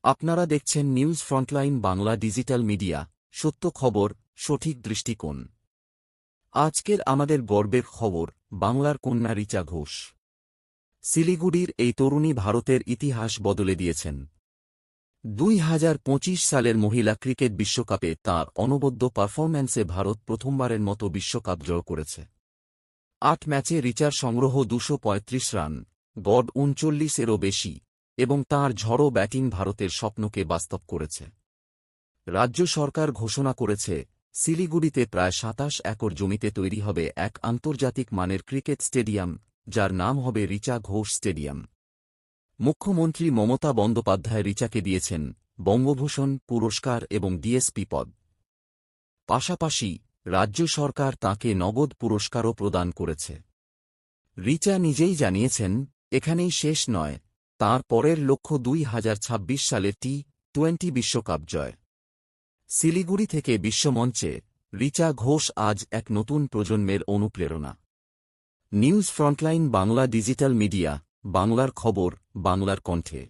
আপনারা দেখছেন news frontline Bangla digital media, সত্য খবর, সঠিক দৃষ্টিকোণ। আজকের আমাদের গর্বের খবর, বাংলার কন্যা রিচা ঘোষ। শিলিগুড়ির এই তরুণী ভারতের ইতিহাস বদলে দিয়েছেন। 2025 সালের মহিলা ক্রিকেট বিশ্বকাপে তাঁর অনবদ্য পারফরম্যান্সে ভারত প্রথমবারের মতো বিশ্বকাপ জয় করেছে। 8 ম্যাচে রিচার সংগ্রহ 235 রান, গড় 39-এরও বেশি, এবং তাঁর ঝড়ো ব্যাটিং ভারতের স্বপ্নকে বাস্তব করেছে। রাজ্য সরকার ঘোষণা করেছে, শিলিগুড়িতে প্রায় 27 একর জমিতে তৈরি হবে এক আন্তর্জাতিক মানের ক্রিকেট স্টেডিয়াম, যার নাম হবে রিচা ঘোষ স্টেডিয়াম। মুখ্যমন্ত্রী মমতা বন্দ্যোপাধ্যায় রিচাকে দিয়েছেন বঙ্গভূষণ পুরস্কার এবং ডিএসপি পদ। পাশাপাশি রাজ্য সরকার তাঁকে নগদ পুরস্কারও প্রদান করেছে। রিচা নিজেই জানিয়েছেন, এখানেই শেষ নয়, তাঁর পরের লক্ষ্য 2026 সালের টি-20 বিশ্বকাপ জয়। শিলিগুড়ি থেকে বিশ্বমঞ্চে রিচা ঘোষ আজ এক নতুন প্রজন্মের অনুপ্রেরণা। News frontline Bangla digital media, বাংলার খবর, বাংলার কণ্ঠে।